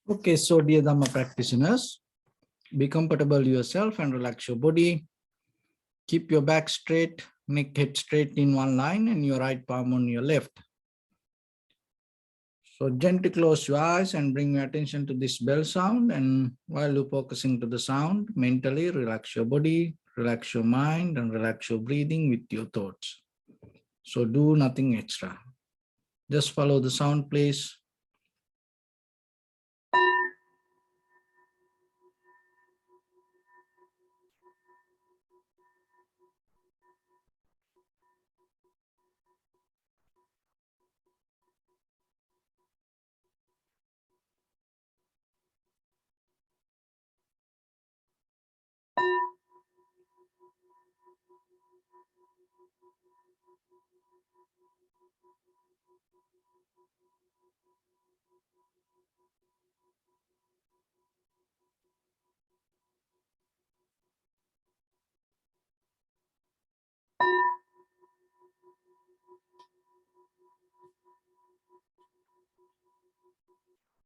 Okay, so dear Dharma practitioners, be comfortable yourself and relax your body. Keep your back straight, neck head straight in one line and your right palm on your left. So gently close your eyes and bring your attention to this bell sound. And while you're focusing to the sound, mentally relax your body, relax your mind and relax your breathing with your thoughts. So do nothing extra. Just follow the sound, please.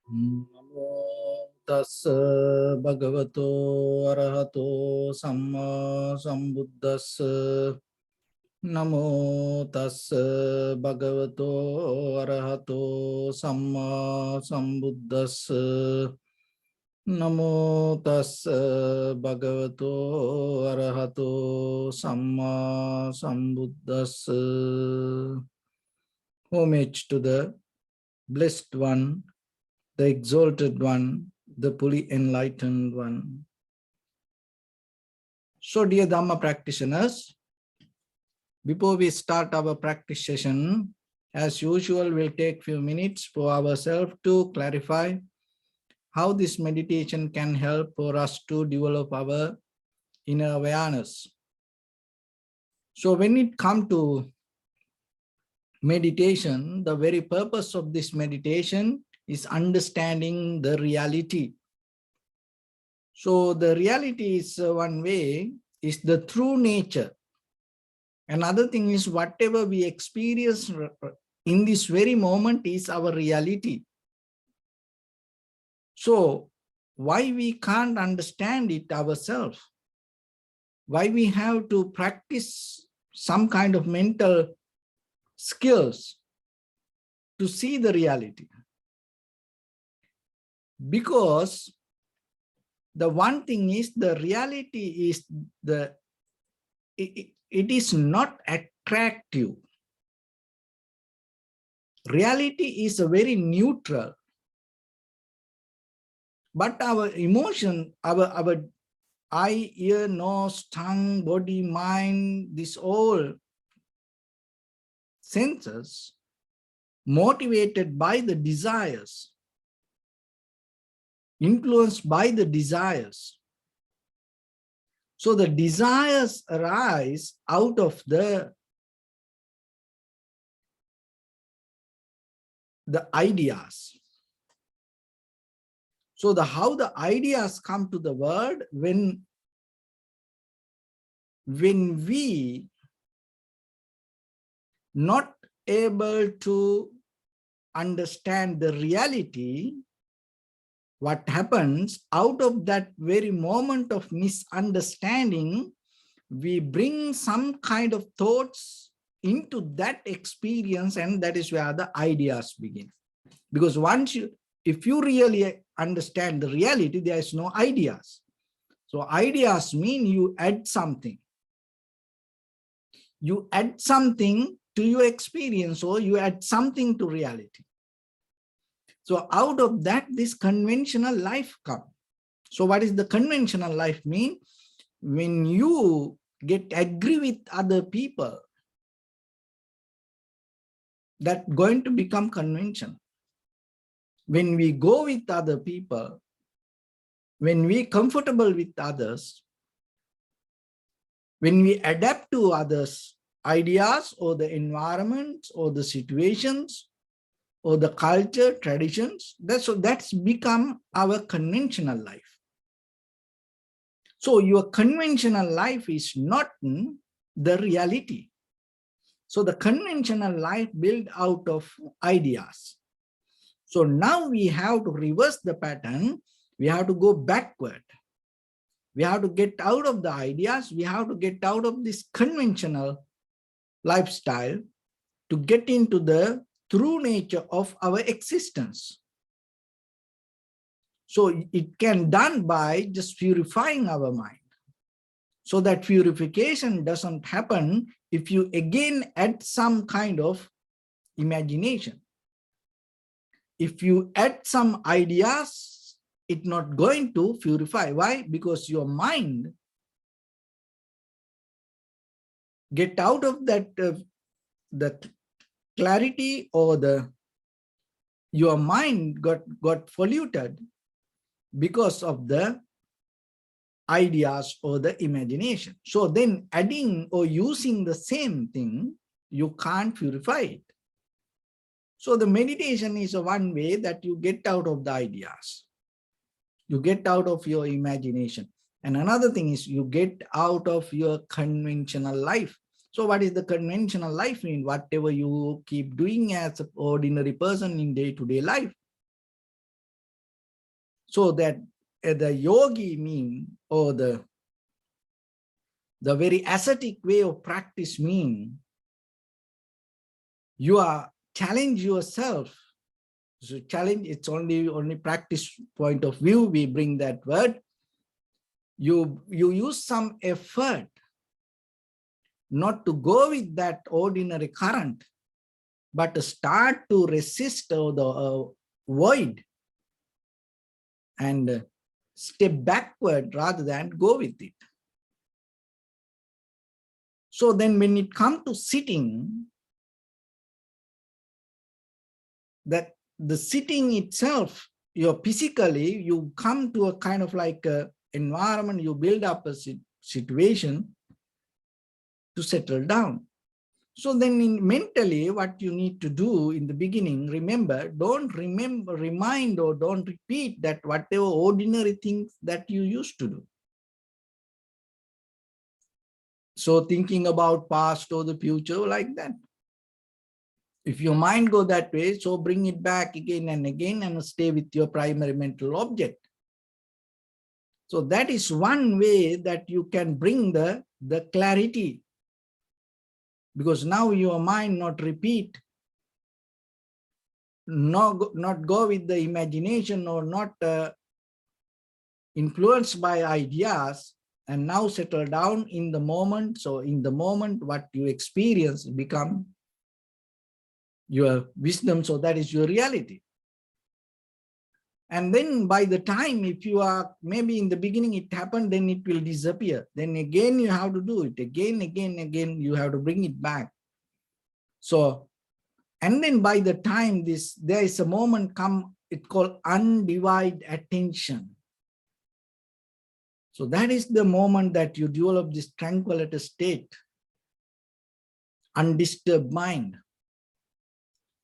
Namo tassa bhagavato arahato samma sambuddhassa. Namo tassa bhagavato arahato samma sambuddhassa. Namo tassa bhagavato arahato samma sambuddhassa. Homage to the blessed one, the exalted one, the fully enlightened one. So dear Dhamma practitioners, before we start our practice session, as usual, we'll take few minutes for ourselves to clarify how this meditation can help for us to develop our inner awareness. So when it comes to meditation, the very purpose of this meditation is understanding the reality. So the reality is one way, is the true nature. Another thing is whatever we experience in this very moment is our reality. So why we can't understand it ourselves? Why we have to practice some kind of mental skills to see the reality? Because the one thing is the reality is it is not attractive. Reality is a very neutral. But our emotion, our eye, ear, nose, tongue, body, mind, this all senses motivated by the desires, influenced by the desires. So the desires arise out of the ideas. So how the ideas come to the world when we not able to understand the reality, what happens out of that very moment of misunderstanding, we bring some kind of thoughts into that experience, and that is where the ideas begin. Because if you really understand the reality, there is no ideas. So ideas mean you add something. You add something to your experience, or you add something to reality. So out of that, this conventional life comes. So what is the conventional life mean? When you agree with other people, that's going to become conventional. When we go with other people, when we comfortable with others, when we adapt to others' ideas or the environment or the situations or the culture, traditions, that's become our conventional life. So your conventional life is not the reality. So the conventional life built out of ideas. So now we have to reverse the pattern. We have to go backward. We have to get out of the ideas. We have to get out of this conventional lifestyle to get into the true nature of our existence. So it can done by just purifying our mind. So that purification doesn't happen if you again add some kind of imagination. If you add some ideas, it's not going to purify. Why? Because your mind get out of that the clarity, or your mind got polluted because of the ideas or the imagination. So then adding or using the same thing, you can't purify it. So the meditation is one way that you get out of the ideas. You get out of your imagination. And another thing is you get out of your conventional life. So what is the conventional life mean? Whatever you keep doing as an ordinary person in day-to-day life. So that the yogi mean, or the very ascetic way of practice mean, you are challenge yourself. So challenge, it's only practice point of view, we bring that word. You use some effort not to go with that ordinary current, but to start to resist the void and step backward rather than go with it. So then when it comes to sitting, that the sitting itself, physically, you come to a kind of like a environment, you build up a situation to settle down. So then mentally, what you need to do in the beginning, don't remind or don't repeat that whatever ordinary things that you used to do. So thinking about past or the future like that. If your mind go that way, so bring it back again and again and stay with your primary mental object. So that is one way that you can bring the clarity. Because now your mind not repeat, not go with the imagination, or not influenced by ideas, and now settle down in the moment. So in the moment, what you experience become your wisdom. So that is your reality. And then by the time, if you are, maybe in the beginning it happened, then it will disappear. Then again, you have to do it again, you have to bring it back. So, and then by the time there is a moment come, it's called undivided attention. So that is the moment that you develop this tranquility state, undisturbed mind,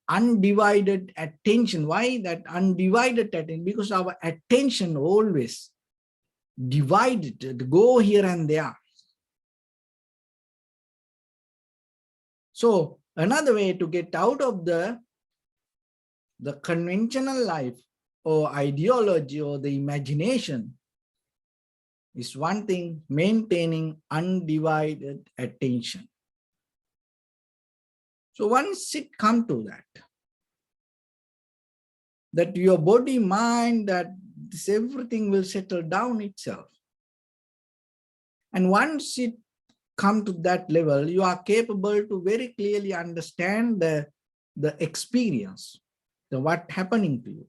undivided attention. Why that undivided attention? Because our attention always divided, go here and there. So another way to get out of the conventional life or ideology or the imagination is one thing, maintaining undivided attention. So once it comes to that your body, mind, that this everything will settle down itself. And once it come to that level, you are capable to very clearly understand the experience, what happening to you.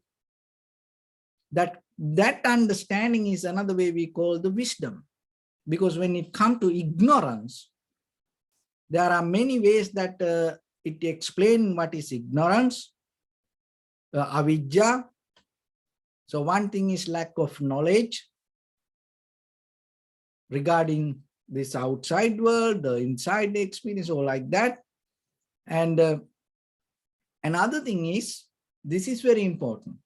That understanding is another way we call the wisdom. Because when it comes to ignorance, there are many ways that it explains what is ignorance, avidya. So one thing is lack of knowledge regarding this outside world, the inside experience, or like that. And another thing is, this is very important,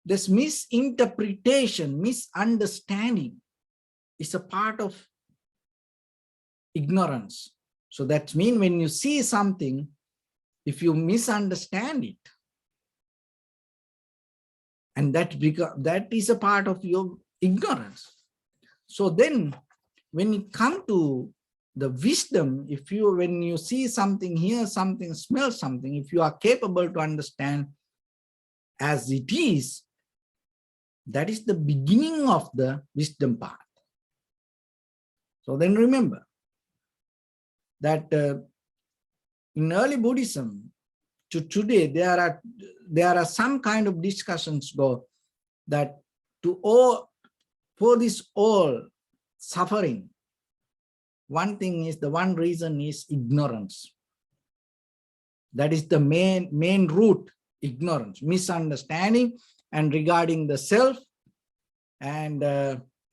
this misinterpretation, misunderstanding is a part of ignorance. So that means when you see something, if you misunderstand it, And that is a part of your ignorance. So then when it comes to the wisdom, when you see something, hear something, smell something, if you are capable to understand as it is, that is the beginning of the wisdom path. So then remember that in early Buddhism to today, there are some kind of discussions go that for this all suffering, one reason is ignorance. That is the main root, ignorance, misunderstanding, and regarding the self, and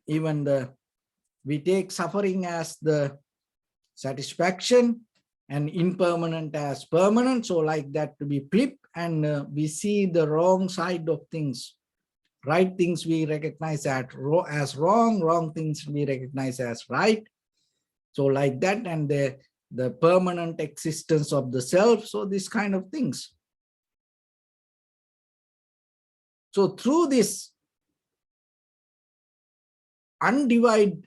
even we take suffering as the satisfaction and impermanent as permanent, so like that to be flip, and we see the wrong side of things. Right things we recognize as wrong, wrong things we recognize as right. So like that, and the permanent existence of the self, so this kind of things. So through this undivided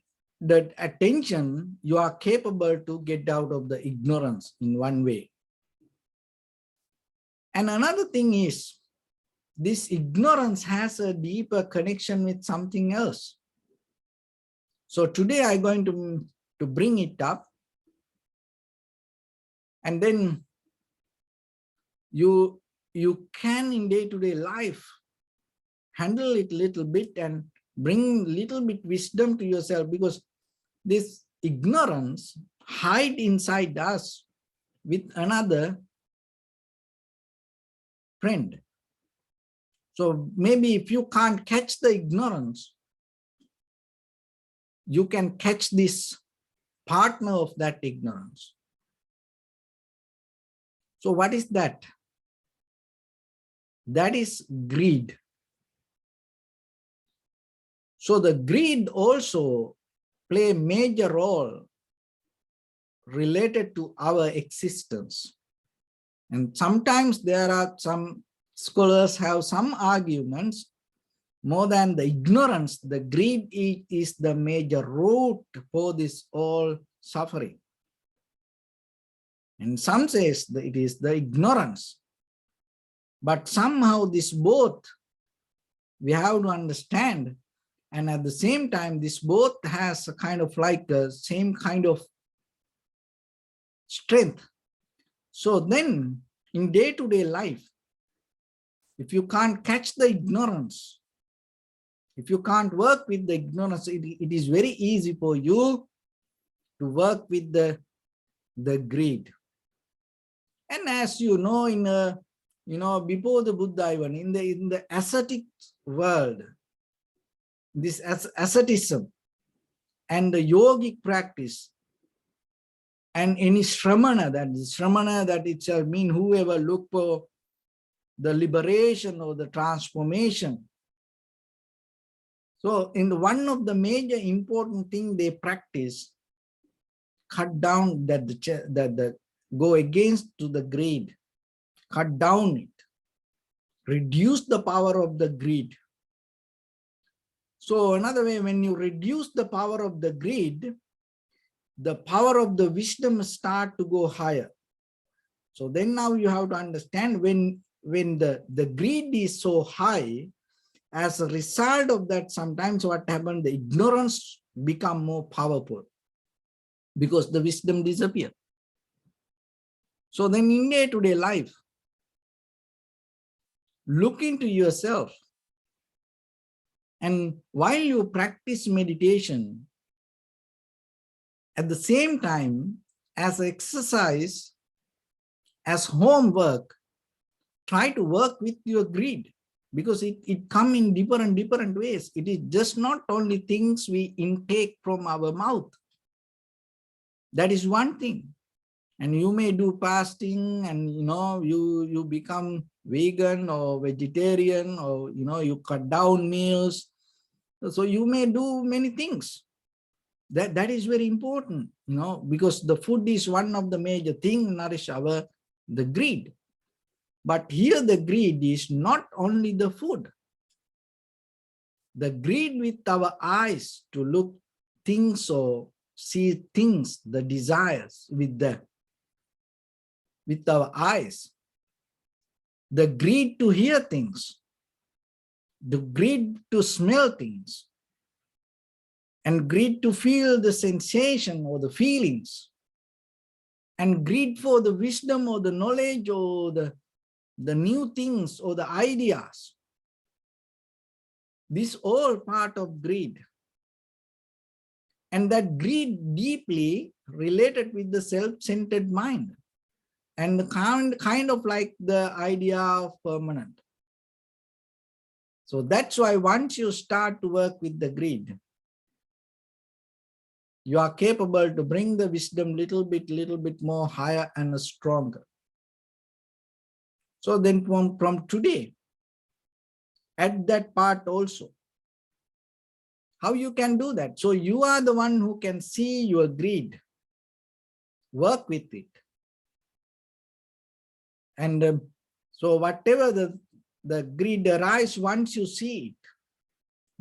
attention, you are capable to get out of the ignorance in one way. And another thing is, this ignorance has a deeper connection with something else. So today I'm going to bring it up, and then you can in day-to-day life handle it a little bit and bring little bit wisdom to yourself, because this ignorance hide inside us with another friend. So maybe if you can't catch the ignorance, you can catch this partner of that ignorance. So what is that? That is greed. So the greed also play a major role related to our existence. And sometimes there are some scholars have some arguments, more than the ignorance, the greed is the major root for this all suffering. And some says that it is the ignorance. But somehow this both we have to understand, and at the same time this both has a kind of like the same kind of strength. So then in day-to-day life, if you can't catch the ignorance, if you can't work with the ignorance, it is very easy for you to work with the greed. And as you know, before the Buddha, even in the ascetic world, this asceticism and the yogic practice, and any shramana, that itself means whoever look for the liberation or the transformation. So in one of the major important thing they practice, cut down go against to the greed, cut down it, reduce the power of the greed. So another way, when you reduce the power of the greed, the power of the wisdom start to go higher. So then now you have to understand, when the greed is so high, as a result of that, sometimes what happens, the ignorance become more powerful because the wisdom disappears. So then in day-to-day life, look into yourself. And while you practice meditation, at the same time, as exercise, as homework, try to work with your greed, because it comes in different ways. It is just not only things we intake from our mouth. That is one thing. And you may do fasting, and you become vegan or vegetarian, or you cut down meals. So you may do many things. That is very important, because the food is one of the major things nourish the greed. But here the greed is not only the food. The greed with our eyes to look things or see things, the desires with our eyes. The greed to hear things, the greed to smell things, and greed to feel the sensation or the feelings, and greed for the wisdom or the knowledge or the new things or the ideas. This all part of greed. And that greed deeply related with the self-centered mind and kind of like the idea of permanent. So that's why once you start to work with the greed, you are capable to bring the wisdom little bit more higher and stronger. So then from today, at that part also, how you can do that? So you are the one who can see your greed, work with it. And so whatever the greed arises, once you see it,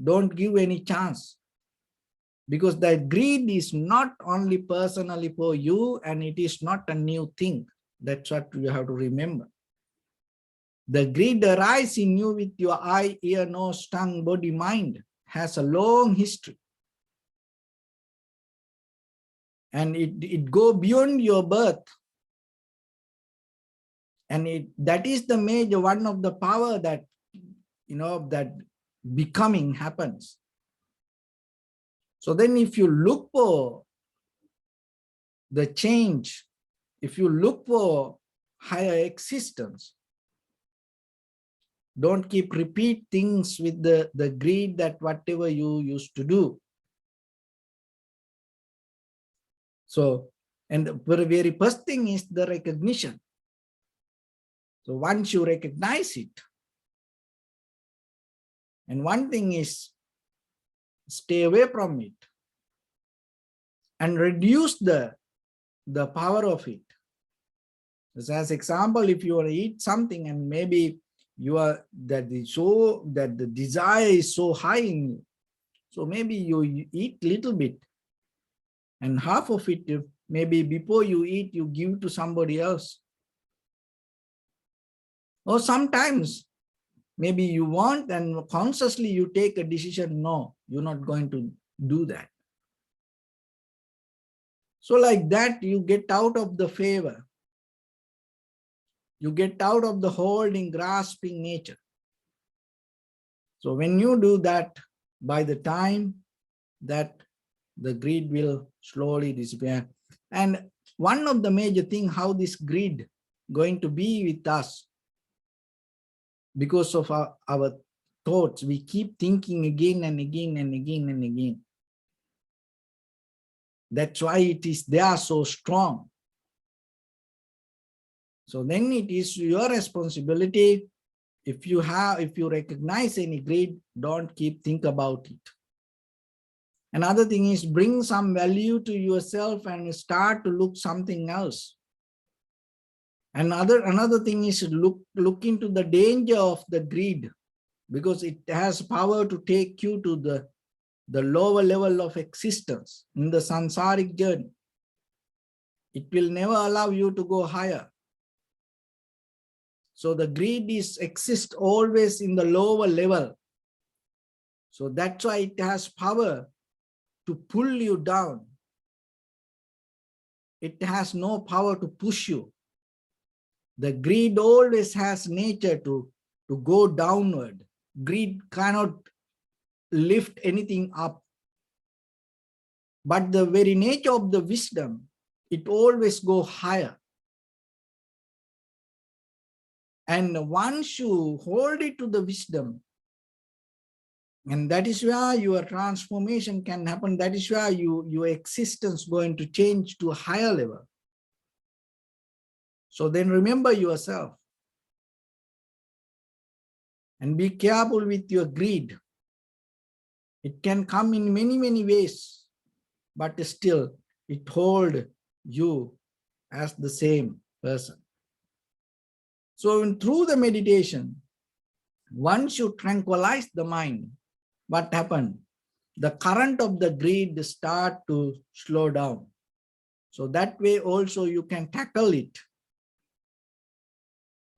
don't give any chance. Because that greed is not only personally for you, and it is not a new thing. That's what you have to remember. The greed arises in you with your eye, ear, nose, tongue, body, mind, has a long history. And it go beyond your birth. And that is the major one of the power that, that becoming happens. So then if you look for the change, if you look for higher existence, don't keep repeat things with the greed that whatever you used to do. So, and the very first thing is the recognition. So once you recognize it, and one thing is stay away from it and reduce the power of it. As example, if you want to eat something and maybe that the desire is so high in you, so maybe you eat little bit, and half of it, maybe before you eat, you give to somebody else. Or sometimes maybe you want and consciously you take a decision, no, you're not going to do that. So like that, you get out of the favor. You get out of the holding, grasping nature. So when you do that, by the time that the greed will slowly disappear. And one of the major things, how this greed going to be with us, because of our thoughts, we keep thinking again and again and again and again. That's why it is there so strong. So then it is your responsibility. If you recognize any greed, don't keep think about it. Another thing is bring some value to yourself and start to look something else. Another thing is look into the danger of the greed, because it has power to take you to the lower level of existence in the samsaric journey. It will never allow you to go higher. So the greed exists always in the lower level. So that's why it has power to pull you down. It has no power to push you. The greed always has nature to go downward. Greed cannot lift anything up. But the very nature of the wisdom, it always go higher. And once you hold it to the wisdom, and that is where your transformation can happen. That is where your existence going to change to a higher level. So then remember yourself. And be careful with your greed. It can come in many, many ways, but still it holds you as the same person. So through the meditation, once you tranquilize the mind, what happened? The current of the greed start to slow down. So that way also you can tackle it.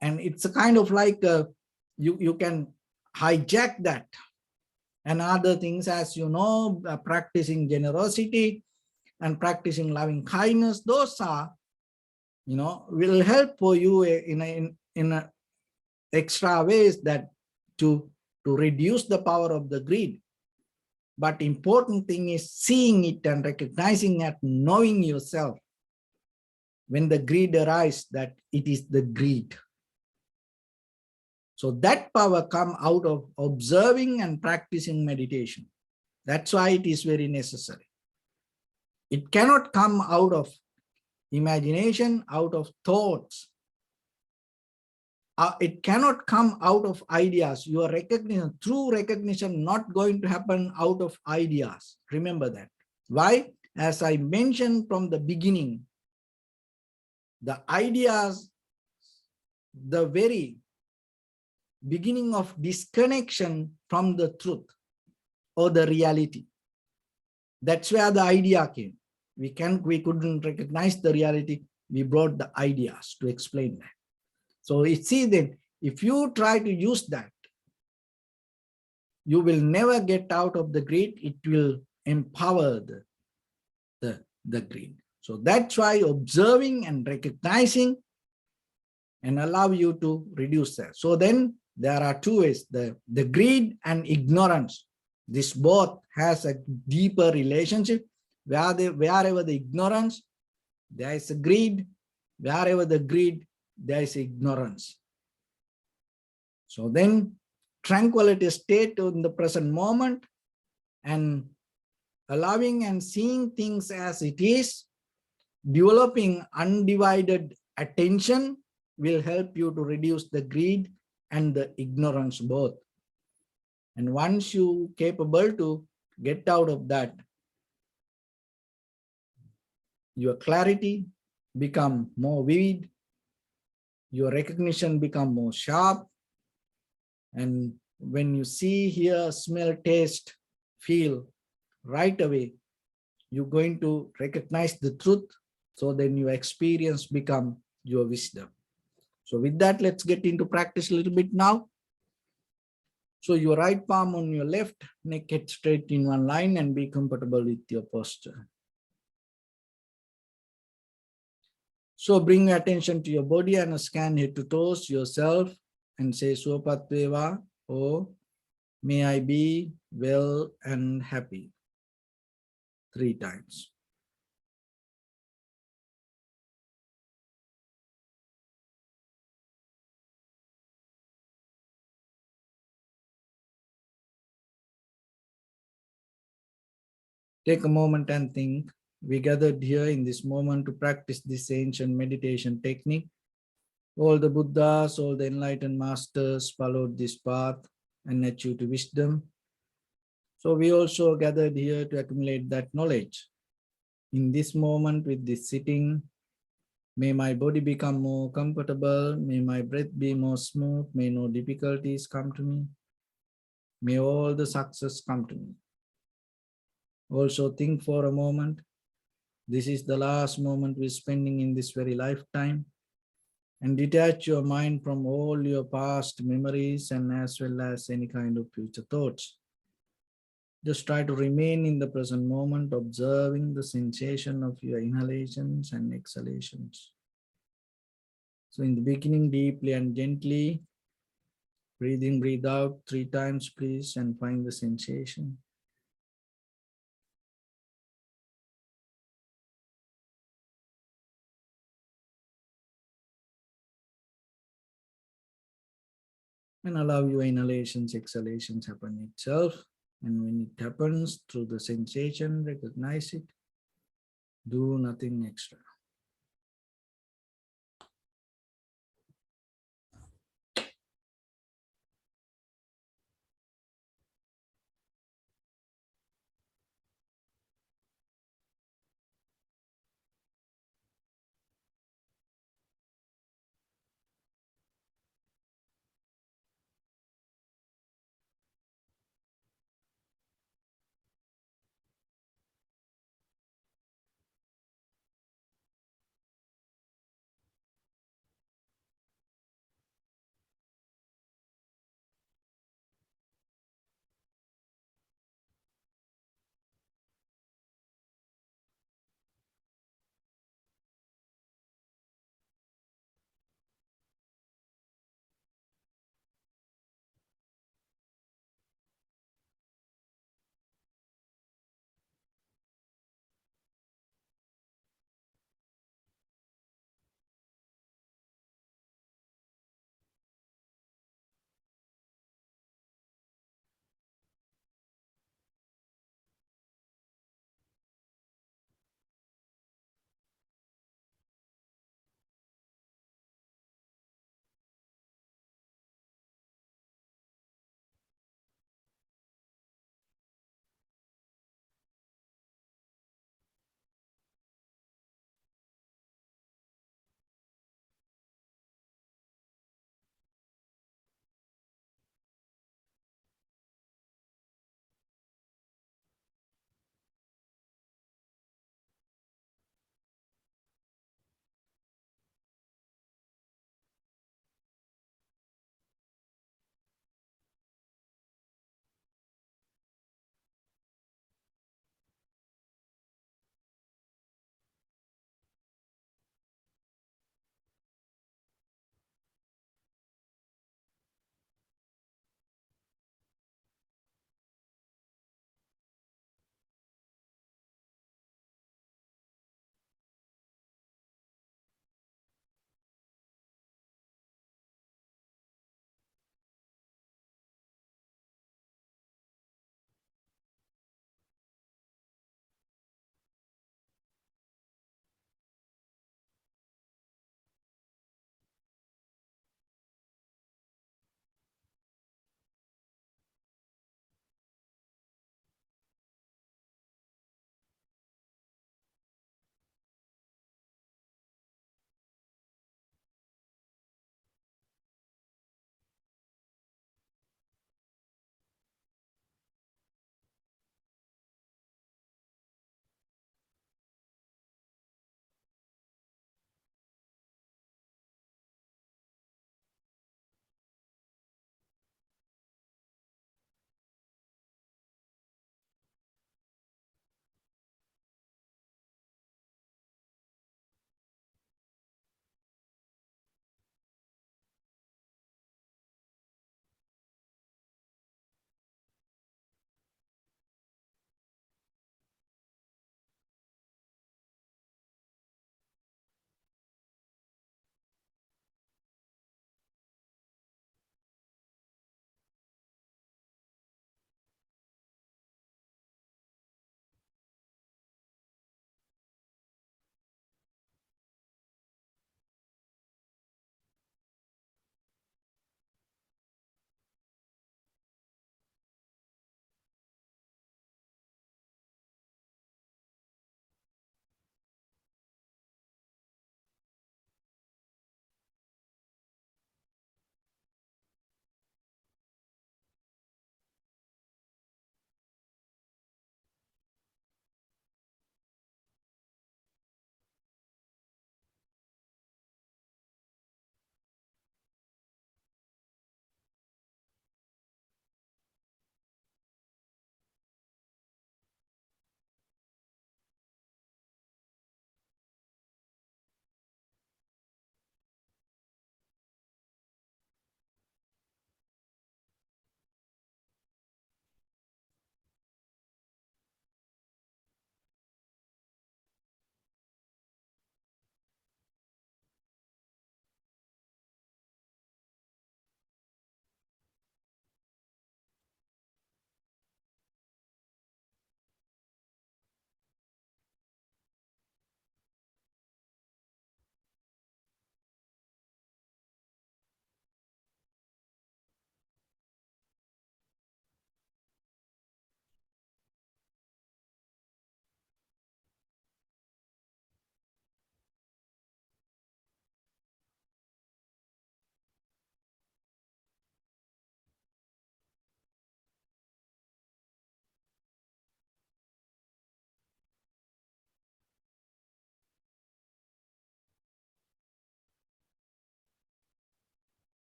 And it's a kind of like you can hijack that. And other things, as you know, practicing generosity and practicing loving kindness, those are, will help for you in a extra ways that to reduce the power of the greed. But important thing is seeing it and recognizing it, knowing yourself when the greed arises that it is the greed. So that power come out of observing and practicing meditation. That's why it is very necessary. It cannot come out of imagination, out of thoughts. It cannot come out of ideas. Your recognition, true recognition, not going to happen out of ideas. Remember that. Why? As I mentioned from the beginning, the ideas, the very beginning of disconnection from the truth or the reality. That's where the idea came. We couldn't recognize the reality. We brought the ideas to explain that. So you see that if you try to use that, you will never get out of the greed. It will empower the greed. So that's why observing and recognizing and allow you to reduce that. So then there are two ways, the greed and ignorance. This both has a deeper relationship. Wherever the ignorance, there is a greed. Wherever the greed, there is ignorance. So then tranquility state in the present moment and allowing and seeing things as it is, developing undivided attention will help you to reduce the greed and the ignorance both. And once you capable to get out of that, your clarity become more vivid, your recognition become more sharp, and when you see, hear, smell, taste, feel, right away, you're going to recognize the truth. So then your experience become your wisdom. So with that, let's get into practice a little bit now. So your right palm on your left, neck head straight in one line and be comfortable with your posture. So bring your attention to your body and scan head to toes yourself and say Suapat Veva, or may I be well and happy 3 times. Take a moment and think. We gathered here in this moment to practice this ancient meditation technique. All the Buddhas, all the enlightened masters followed this path and achieved wisdom. So we also gathered here to accumulate that knowledge. In this moment with this sitting, may my body become more comfortable, may my breath be more smooth, may no difficulties come to me, may all the success come to me. Also think for a moment, this is the last moment we're spending in this very lifetime, and detach your mind from all your past memories and as well as any kind of future thoughts. Just try to remain in the present moment, observing the sensation of your inhalations and exhalations. So in the beginning, deeply and gently, breathe in, breathe out 3 times, please, and find the sensation. And allow your inhalations, exhalations happen itself. And when it happens through the sensation, recognize it. Do nothing extra.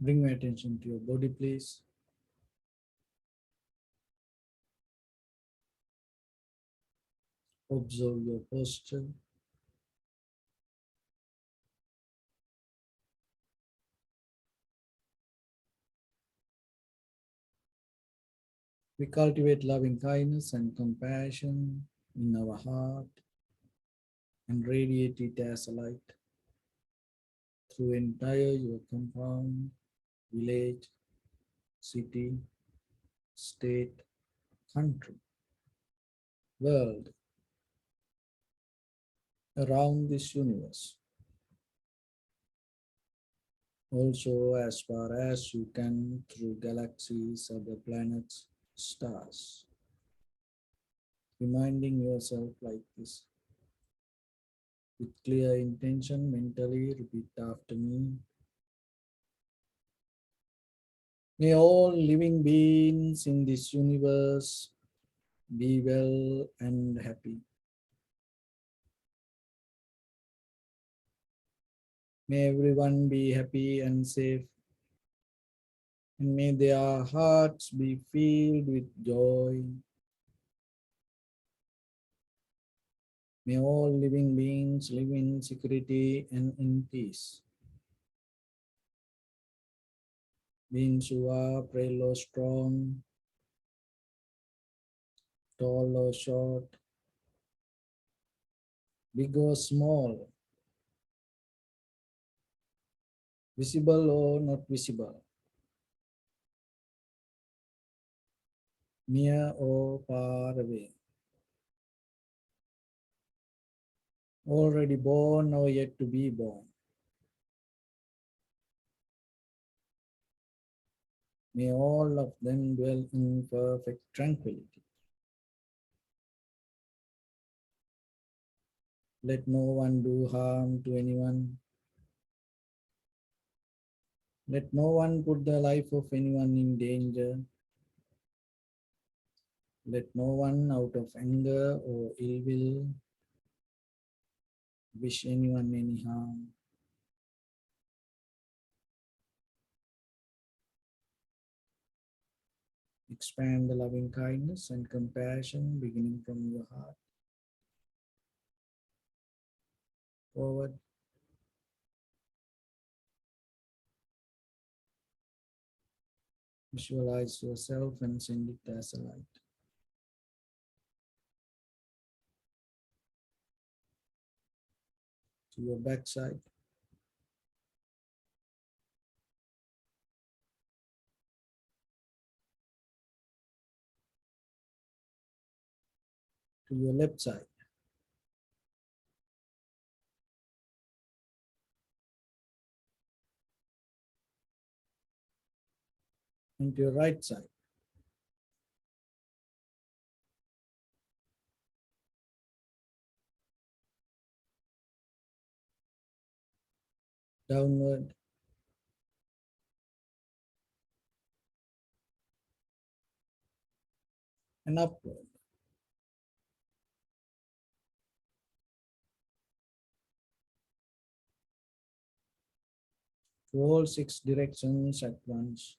Bring my attention to your body, please. Observe your posture. We cultivate loving kindness and compassion in our heart and radiate it as a light through entire your compound, village, city, state, country, world, around this universe. Also, as far as you can, through galaxies, other planets, stars. Reminding yourself like this. With clear intention, mentally repeat after me. May all living beings in this universe be well and happy. May everyone be happy and safe. And may their hearts be filled with joy. May all living beings live in security and in peace. Beings who are frail or strong, tall or short, big or small, visible or not visible, near or far away, already born or yet to be born. May all of them dwell in perfect tranquility. Let no one do harm to anyone. Let no one put the life of anyone in danger. Let no one out of anger or ill will wish anyone any harm. Expand the loving kindness and compassion beginning from your heart forward. Visualize yourself and send it as a light to your backside, to your left side, and to your right side. Downward and upward. To all six directions at once,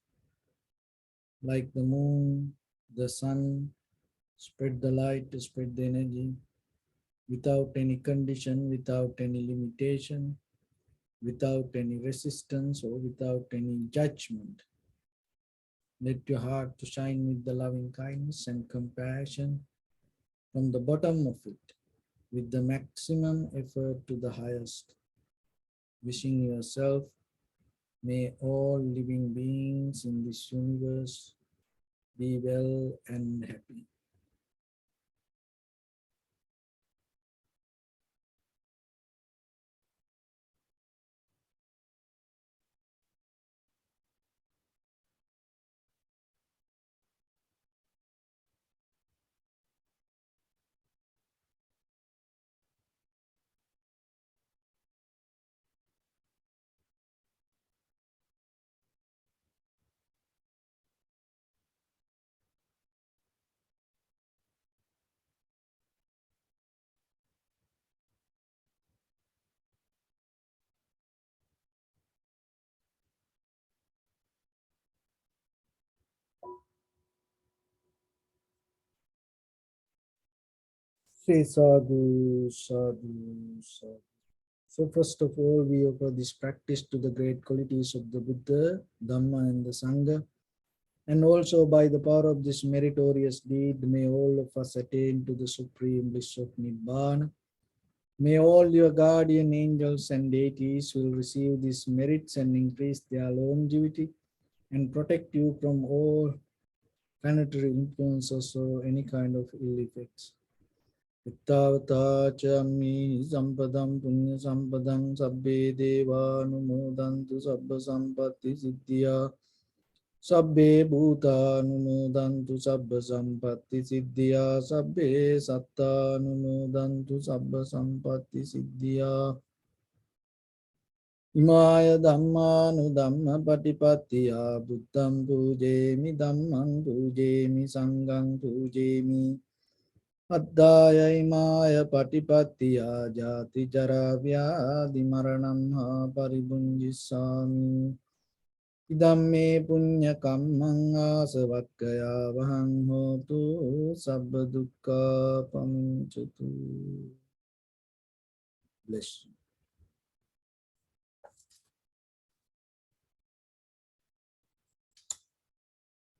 like the moon, the sun, spread the light, spread the energy without any condition, without any limitation, without any resistance or without any judgment. Let your heart to shine with the loving kindness and compassion from the bottom of it, with the maximum effort to the highest. Wishing yourself, may all living beings in this universe be well and happy. Say sadhu, sadhu, sadhu. So first of all, we offer this practice to the great qualities of the Buddha, Dhamma and the Sangha. And also by the power of this meritorious deed, may all of us attain to the supreme bliss of Nibbana. May all your guardian angels and deities will receive these merits and increase their longevity and protect you from all planetary influences or any kind of ill effects. Ittavata chammi sampadam punya sampadam sabbe deva numodantu sabba sampatti siddhya sabbe bhuta numodantu sabba sampatti siddhya sabbe satta numodantu sabba sampatti siddhya Imaya dhammanu dhamma patipattiya buddham pujemi dhammam pujemi sangham pujemi Addaya imaya patipattiya jati jara vyadi maranam ha paribunjisami Idam me punya kammang asavakkaya vahang hotu sabba dukkha pamuncatu. Bless you.